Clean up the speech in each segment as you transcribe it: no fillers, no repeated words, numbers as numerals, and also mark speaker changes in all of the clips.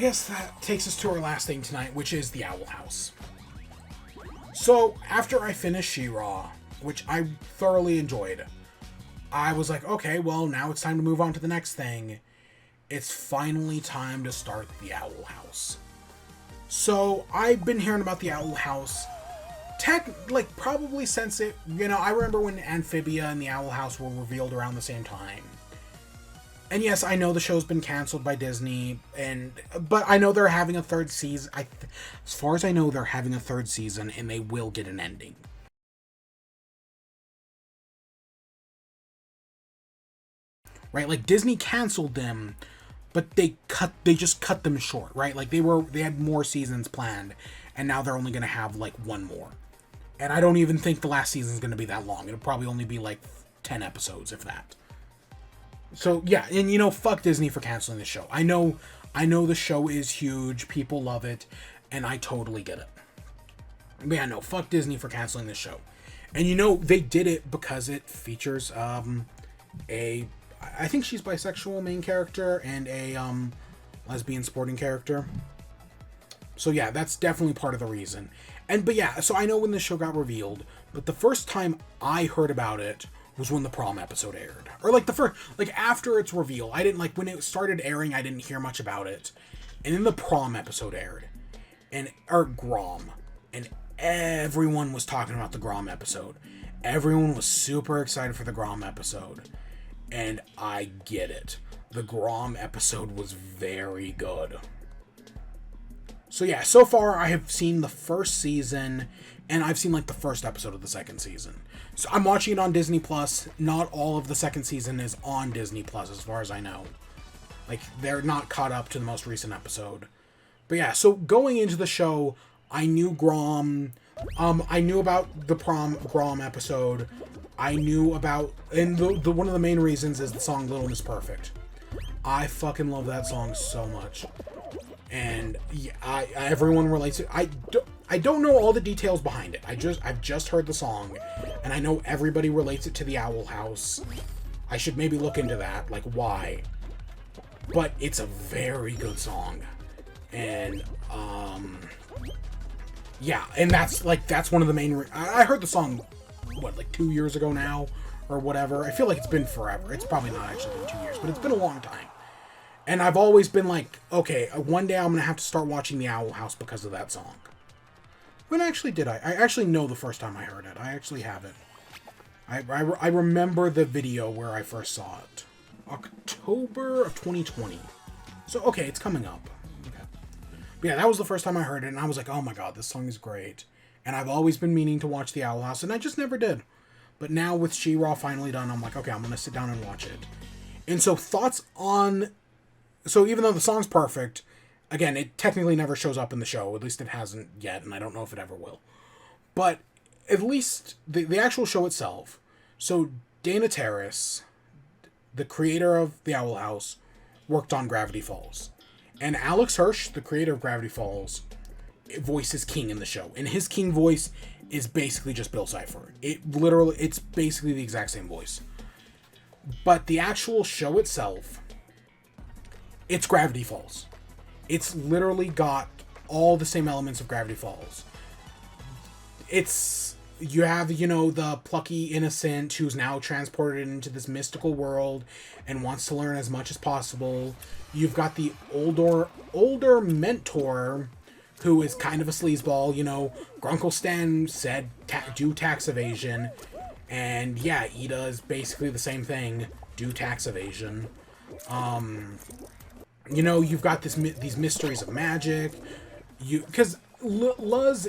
Speaker 1: guess that takes us to our last thing tonight, which is the Owl House. So, after I finished She-Ra, which I thoroughly enjoyed, I was like, okay, well, now it's time to move on to the next thing. It's finally time to start the Owl House. So, I've been hearing about the Owl House, probably since it, I remember when Amphibia and the Owl House were revealed around the same time. And yes, I know the show's been canceled by Disney, but I know they're having a third season. As far as I know, they're having a third season, and they will get an ending. Right, like Disney canceled them, but they just cut them short, right? Like they had more seasons planned, and now they're only going to have like one more. And I don't even think the last season is going to be that long. It'll probably only be like 10 episodes, if that. So, yeah, and fuck Disney for canceling the show. I know the show is huge, people love it, and I totally get it. But yeah, no, fuck Disney for canceling the show. And they did it because it features I think she's bisexual main character and a lesbian sporting character. So yeah, that's definitely part of the reason. But yeah, so I know when the show got revealed, but the first time I heard about it was when the prom episode aired. Or after its reveal. I didn't when it started airing, I didn't hear much about it. And then the prom episode aired. Or Grom. And everyone was talking about the Grom episode. Everyone was super excited for the Grom episode. And I get it. The Grom episode was very good. So yeah, so far I have seen the first season, and I've seen the first episode of the second season. So I'm watching it on Disney Plus. Not all of the second season is on Disney Plus, as far as I know. They're not caught up to the most recent episode. But yeah, so going into the show, I knew Grom. I knew about the Grom episode. I knew about, and the one of the main reasons is the song Little Miss Perfect. I fucking love that song so much. And yeah, everyone relates it. I don't know all the details behind it. I've just heard the song, and I know everybody relates it to the Owl House. I should maybe look into that, why. But it's a very good song. And yeah, and that's one of the main I heard the song 2 years ago now or whatever. I feel like it's been forever. It's probably not actually been 2 years, but it's been a long time. And I've always been okay, one day I'm going to have to start watching The Owl House because of that song. When actually did I? I actually know the first time I heard it. I actually have it. I remember the video where I first saw it. October of 2020. So, okay, it's coming up. Okay. But yeah, that was the first time I heard it, and I was like, oh my god, this song is great. And I've always been meaning to watch The Owl House, and I just never did. But now with She-Ra finally done, I'm like, okay, I'm going to sit down and watch it. And so thoughts on... So even though the song's perfect, again, it technically never shows up in the show. At least it hasn't yet, and I don't know if it ever will. But at least the actual show itself. So Dana Terrace, the creator of The Owl House, worked on Gravity Falls. And Alex Hirsch, the creator of Gravity Falls, voices King in the show. And his King voice is basically just Bill Cipher. It's basically the exact same voice. But the actual show itself... It's Gravity Falls. It's literally got all the same elements of Gravity Falls. You have, the plucky innocent who's now transported into this mystical world and wants to learn as much as possible. You've got the older mentor who is kind of a sleazeball. Grunkle Stan said do tax evasion. And yeah, Ida is basically the same thing. Do tax evasion. You've got these mysteries of magic. Because Luz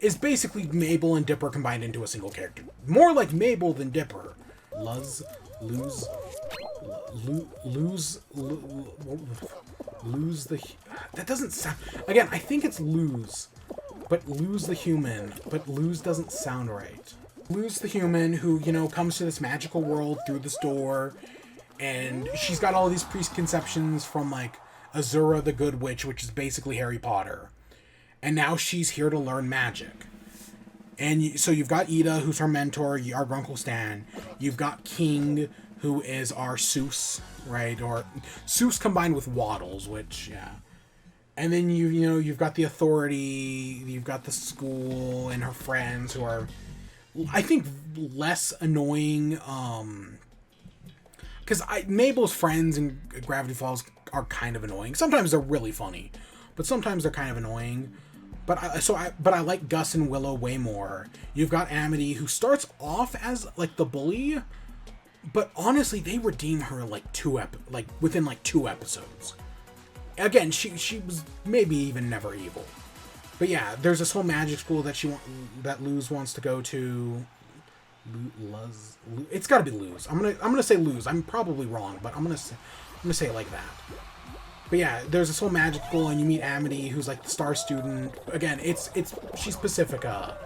Speaker 1: is basically Mabel and Dipper combined into a single character. More like Mabel than Dipper. Luz the... That doesn't sound... Again, I think it's Luz. But Luz the human. But Luz doesn't sound right. Luz the human who, comes to this magical world through this door, and she's got all these preconceptions from, Azura the Good Witch, which is basically Harry Potter. And now she's here to learn magic. And so you've got Ida, who's her mentor, our Grunkle Stan. You've got King, who is our Seuss, right? Or Seuss combined with Waddles, which, yeah. And then you've got the Authority, you've got the school and her friends who are, I think, less annoying. Because Mabel's friends in Gravity Falls are kind of annoying. Sometimes they're really funny, but sometimes they're kind of annoying. But I like Gus and Willow way more. You've got Amity, who starts off as like the bully, but honestly, they redeem her like within like 2 episodes. Again, she was maybe even never evil. But yeah, there's this whole magic school that Luz wants to go to. It's got to be Luz. I'm gonna say Luz. I'm probably wrong, but I'm gonna say it like that. But yeah, there's this whole magic school, and you meet Amity, who's like the star student. Again, she's Pacifica.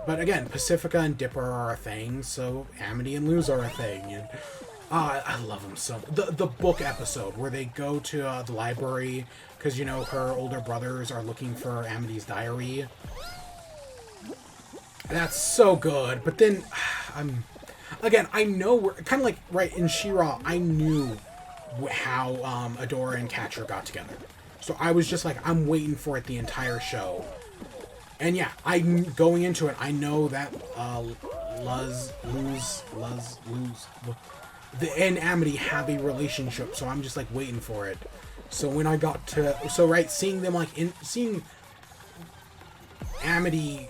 Speaker 1: But again, Pacifica and Dipper are a thing, so Amity and Luz are a thing. And I love them so. The book episode where they go to the library because her older brothers are looking for Amity's diary. That's so good. But then I know we're kind of like right in She-Ra. I knew how Adora and Catcher got together, so I was just like, I'm waiting for it the entire show. And yeah, I'm going into it. I know that Luz and Amity have a relationship, so I'm just like waiting for it. So when I got to seeing them seeing Amity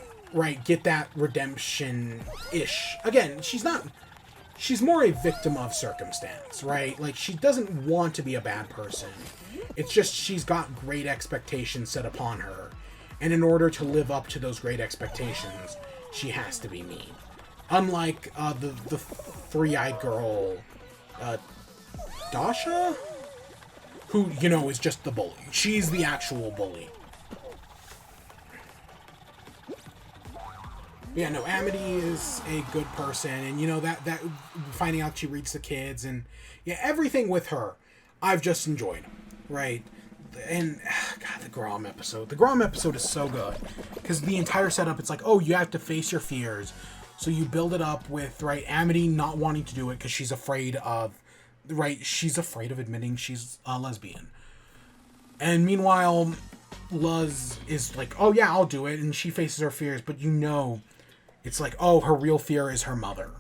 Speaker 1: get that redemption ish. Again, she's more a victim of circumstance, right? Like, she doesn't want to be a bad person. It's just she's got great expectations set upon her. And in order to live up to those great expectations, she has to be mean. Unlike the three-eyed girl, Dasha? Who, is just the bully. She's the actual bully. Yeah, no, Amity is a good person, and that finding out she reads the kids, and yeah, everything with her, I've just enjoyed, right? And God, the Grom episode. The Grom episode is so good because the entire setup, it's like, oh, you have to face your fears, so you build it up with Amity not wanting to do it because she's afraid of admitting she's a lesbian, and meanwhile, Luz is like, oh yeah, I'll do it, and she faces her fears, but it's like, oh, her real fear is her mother.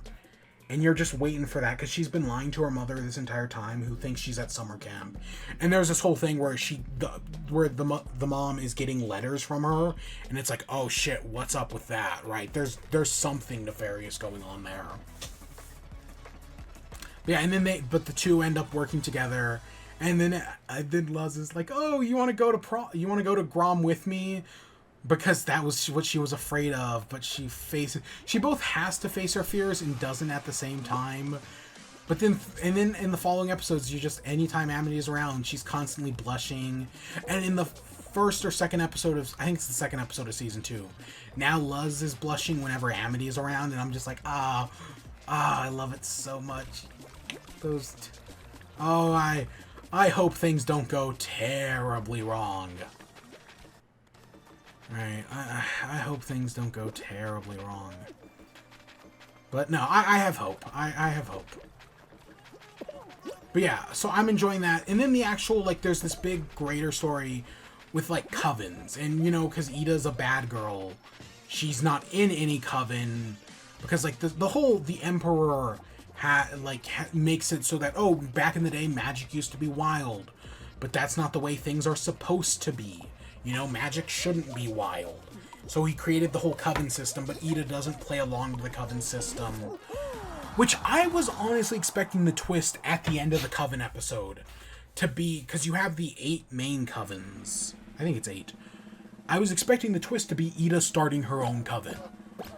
Speaker 1: And you're just waiting for that because she's been lying to her mother this entire time, who thinks she's at summer camp. And there's this whole thing where the mom is getting letters from her, and it's like, oh shit, what's up with that, right? There's something nefarious going on there. Yeah, and then the two end up working together, and then Luz is like, oh, you want to go to Grom with me? Because that was what she was afraid of, but she both has to face her fears and doesn't at the same time. But then in the following episodes, anytime Amity is around, she's constantly blushing. And in the first or second episode I think it's the second episode of season 2, now Luz is blushing whenever Amity is around, and I'm just like, I love it so much. I hope things don't go terribly wrong. Right, I hope things don't go terribly wrong. But no, I have hope. I have hope. But yeah, so I'm enjoying that. And then the actual, there's this big, greater story with, covens. And, because Ida's a bad girl, she's not in any coven. Because, the Emperor makes it so that, oh, back in the day, magic used to be wild. But that's not the way things are supposed to be. Magic shouldn't be wild. So he created the whole coven system, but Ida doesn't play along with the coven system. Which I was honestly expecting the twist at the end of the coven episode to be, because you have the 8 main covens. I think it's 8. I was expecting the twist to be Ida starting her own coven.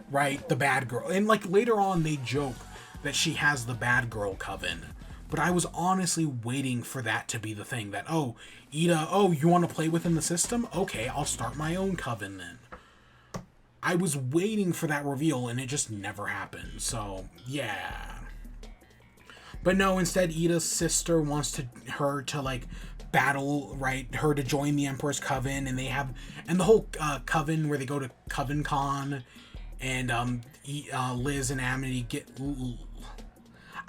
Speaker 1: Right? The bad girl. And later on they joke that she has the bad girl coven. But I was honestly waiting for that to be the thing. That, oh, Ida, oh, you want to play within the system? Okay, I'll start my own coven then. I was waiting for that reveal, and it just never happened. So, yeah. But no, instead, Ida's sister wants her to battle, right? Her to join the Emperor's Coven, and the whole coven where they go to Coven Con, and Liz and Amity get...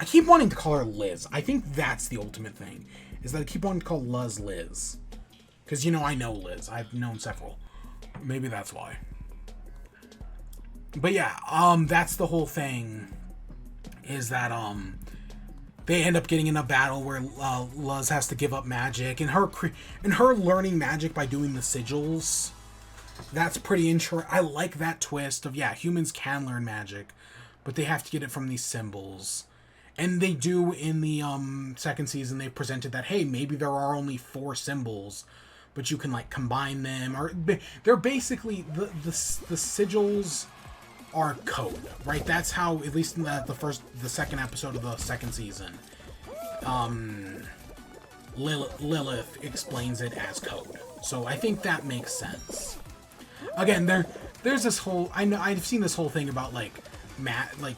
Speaker 1: I keep wanting to call her Liz. I think that's the ultimate thing, is that I keep wanting to call Luz Liz. Because, you know, I know Liz. I've known several. Maybe that's why. But yeah, that's the whole thing, is that, they end up getting in a battle where Luz has to give up magic, and her learning magic by doing the sigils. That's pretty interesting. I like that twist of, yeah, humans can learn magic, but they have to get it from these symbols. And they do in the second season. They presented that, hey, maybe there are only 4 symbols, but you can like combine them. Or they're basically the sigils are code, right? That's how, at least in the second episode of the second season, Lilith explains it as code. So I think that makes sense. Again, there's this whole, I've seen this whole thing about like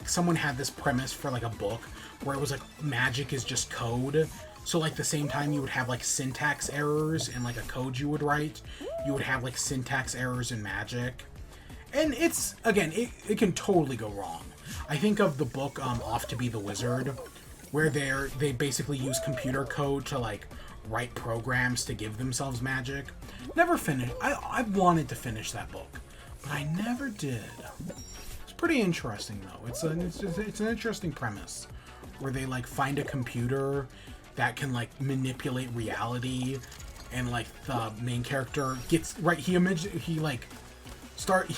Speaker 1: someone had this premise for like a book where it was like magic is just code. So like the same time you would have like syntax errors in like a code you would write, you would have like syntax errors in magic. And it's, again, it can totally go wrong. I think of the book Off to Be the Wizard, where they basically use computer code to like write programs to give themselves magic. Never finished. I wanted to finish that book, but I never did. It's pretty interesting though. It's an interesting premise where they like find a computer that can like manipulate reality, and like the main character gets right. He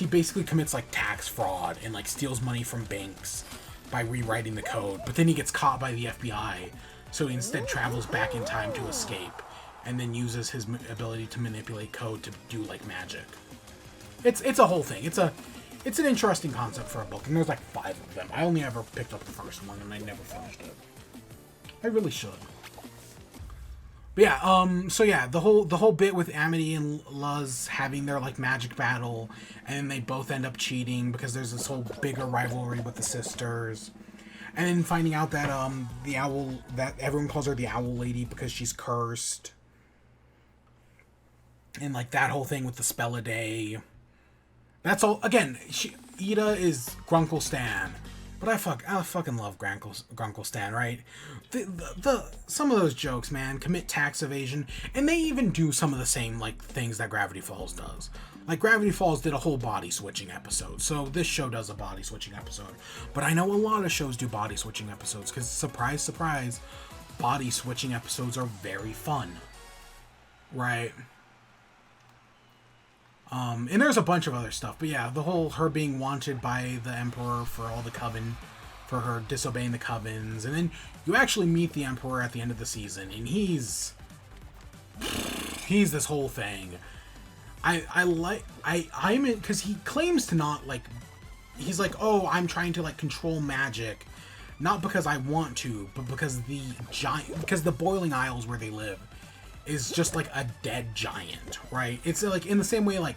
Speaker 1: basically commits like tax fraud and like steals money from banks by rewriting the code, but then he gets caught by the FBI, so he instead travels back in time to escape, and then uses his ability to manipulate code to do like magic. It's a whole thing. It's an interesting concept for a book, and there's like 5 of them. I only ever picked up the first one, and I never finished it. I really should. But yeah, so yeah, the whole bit with Amity and Luz having their like magic battle, and they both end up cheating because there's this whole bigger rivalry with the sisters, and then finding out that the owl, that everyone calls her the Owl Lady because she's cursed, and like that whole thing with the spell a day. That's all. Again, Ida is Grunkle Stan, but I fucking love Grunkle Stan, right? Some of those jokes, man, commit tax evasion, and they even do some of the same like things that Gravity Falls does. Like Gravity Falls did a whole body switching episode, so this show does a body switching episode. But I know a lot of shows do body switching episodes because, surprise, surprise, body switching episodes are very fun, right? And there's a bunch of other stuff, but yeah, the whole her being wanted by the Emperor for all the Coven, for her disobeying the Covens, and then you actually meet the Emperor at the end of the season, and he's this whole thing. I'm in, because he claims to not like, he's like, oh, I'm trying to like control magic, not because I want to, but because the Boiling Isles where they live is just like a dead giant, right? It's like in the same way like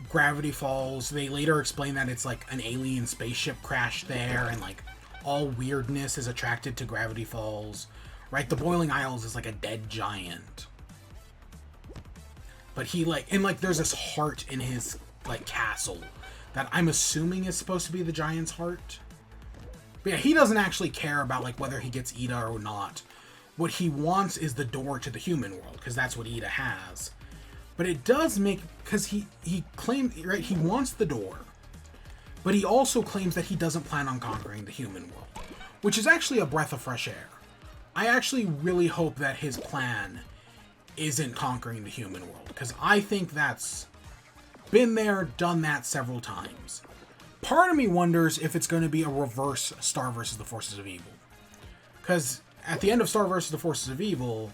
Speaker 1: Gravity Falls, they later explain that it's like an alien spaceship crashed there, and like all weirdness is attracted to Gravity Falls, right? The Boiling Isles is like a dead giant. But he like, and like there's this heart in his like castle that I'm assuming is supposed to be the giant's heart. But yeah, he doesn't actually care about like whether he gets Ida or not. What he wants is the door to the human world, because that's what Ida has. But it does make, because he claims, right, he wants the door, but he also claims that he doesn't plan on conquering the human world, which is actually a breath of fresh air. I actually really hope that his plan isn't conquering the human world, because I think that's been there, done that several times. Part of me wonders if it's going to be a reverse Star versus the Forces of Evil, because at the end of Star versus the Forces of Evil,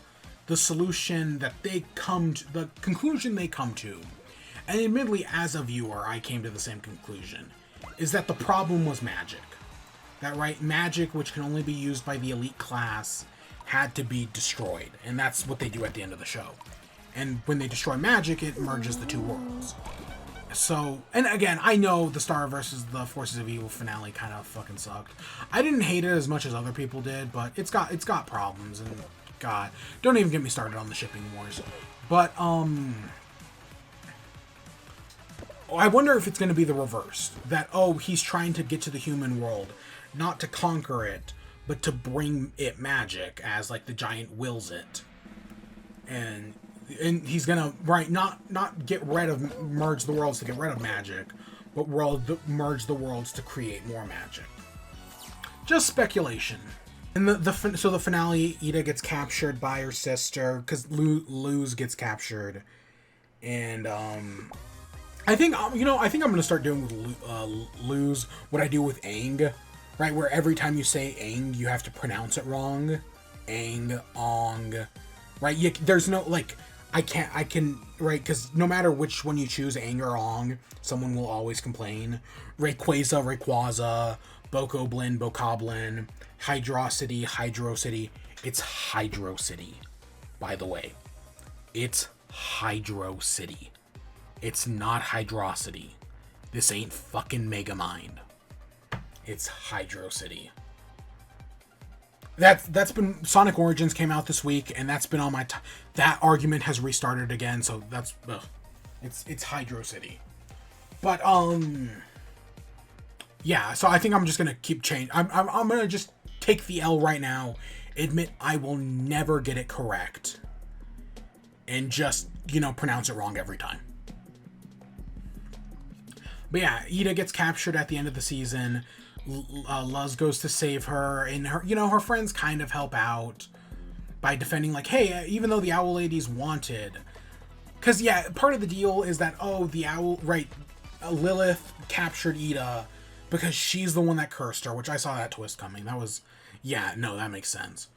Speaker 1: the solution that they come to, the conclusion they come to, and admittedly as a viewer I came to the same conclusion, is that the problem was magic. That, right, magic, which can only be used by the elite class, had to be destroyed, and that's what they do at the end of the show. And when they destroy magic, it merges the two worlds. So, and again, I know the Star versus the Forces of Evil finale kind of fucking sucked. I didn't hate it as much as other people did, but it's got problems, and God, don't even get me started on the shipping wars. But I wonder if it's going to be the reverse, that, oh, he's trying to get to the human world, not to conquer it, but to bring it magic as like the giant wills it. And he's gonna not get rid of merge the worlds to get rid of magic, but merge the worlds to create more magic. Just speculation. And so the finale, Ida gets captured by her sister because Luz gets captured, and I think I'm gonna start doing with Luz what I do with Aang, right? Where every time you say Aang, you have to pronounce it wrong. Aang, Ong, right? There's no like I can right, because no matter which one you choose, Aang or Ong, someone will always complain. Rayquaza, Rayquaza, Bokoblin, Bokoblin, Hydrocity, Hydrocity. It's Hydrocity, by the way. It's Hydrocity. It's not Hydrocity. This ain't fucking Megamind. It's Hydrocity. That's been Sonic Origins came out this week, and that's been on my that argument has restarted again. So that's it's Hydrocity. But yeah. So I think I'm just gonna keep changing. I'm gonna just take the L right now. Admit I will never get it correct, and just pronounce it wrong every time. But yeah, Ida gets captured at the end of the season. Luz goes to save her, and her friends kind of help out by defending, like, hey, even though the Owl Lady's wanted, because part of the deal is that the Owl, right, Lilith captured Ida because she's the one that cursed her, which I saw that twist coming. That was, that makes sense.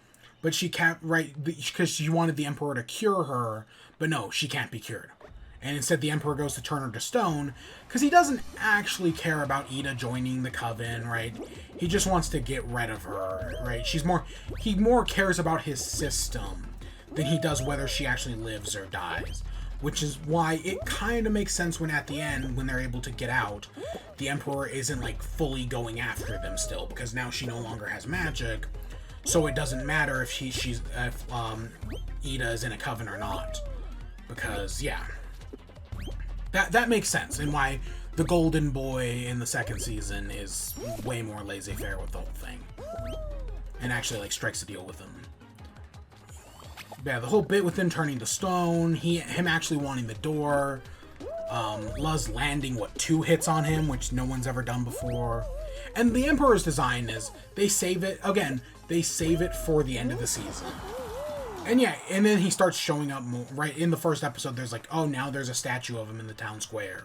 Speaker 1: But she because she wanted the Emperor to cure her, but no, she can't be cured. And instead the Emperor goes to turn her to stone, because he doesn't actually care about Ida joining the Coven, right? He just wants to get rid of her, right? He more cares about his system than he does whether she actually lives or dies. Which is why it kind of makes sense when at the end, when they're able to get out, the Emperor isn't like fully going after them still, because now she no longer has magic, so it doesn't matter if Ida is in a Coven or not. Because, That makes sense, and why the Golden Boy in the second season is way more laissez-faire with the whole thing. And actually, like, strikes a deal with him. Yeah, the whole bit with him turning to stone, him actually wanting the door, Luz landing, 2 hits on him, which no one's ever done before. And the Emperor's design is, they save it for the end of the season. And and then he starts showing up more, right? In the first episode, there's like, now there's a statue of him in the town square.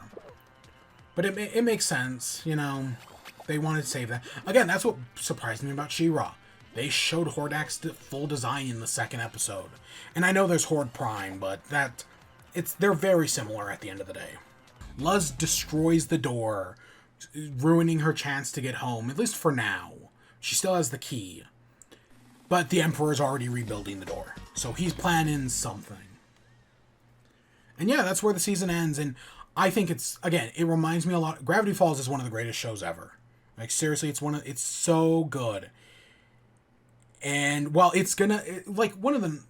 Speaker 1: But it makes sense, They wanted to save that. Again, that's what surprised me about She-Ra. They showed Hordak's full design in the second episode. And I know there's Horde Prime, but they're very similar at the end of the day. Luz destroys the door, ruining her chance to get home, at least for now. She still has the key. But the Emperor's already rebuilding the door. So he's planning something. And that's where the season ends. And I think it reminds me a lot. Gravity Falls is one of the greatest shows ever. Like, seriously, it's so good. And, well, one of the,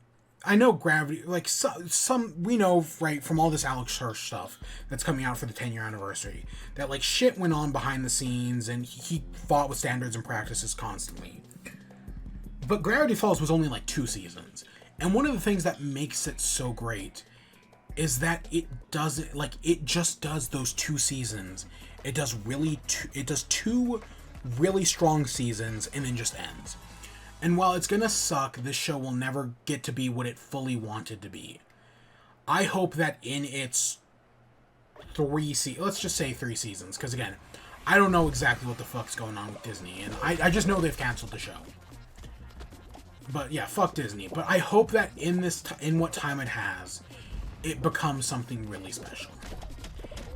Speaker 1: I know Gravity, like, some we know, right, from all this Alex Hirsch stuff that's coming out for the 10-year anniversary, that, like, shit went on behind the scenes, and he fought with standards and practices constantly. But Gravity Falls was only, like, 2 seasons. And one of the things that makes it so great is that it just does those 2 seasons. It does 2 really strong seasons and then just ends. And while it's gonna suck, this show will never get to be what it fully wanted to be. I hope that in its 3 let's just say 3 seasons, because again, I don't know exactly what the fuck's going on with Disney, and I just know they've canceled the show. But fuck Disney. But I hope that in what time it has, it becomes something really special.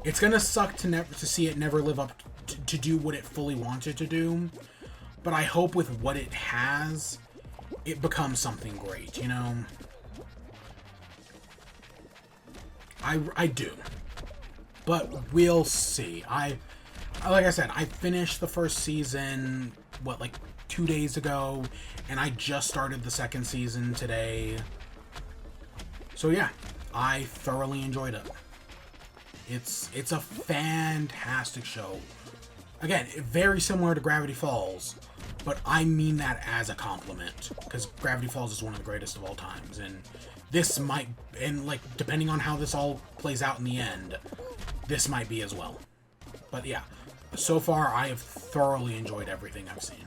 Speaker 1: It's gonna suck to see it never live up to do what it fully wanted to do. But I hope with what it has, it becomes something great, I do. But we'll see. Like I said, I finished the first season, 2 days ago, and I just started the second season today. So I thoroughly enjoyed it. It's a fantastic show. Again, very similar to Gravity Falls, but I mean that as a compliment, because Gravity Falls is one of the greatest of all times, and this might, and like, depending on how this all plays out in the end, this might be as well. But yeah, so far I have thoroughly enjoyed everything I've seen.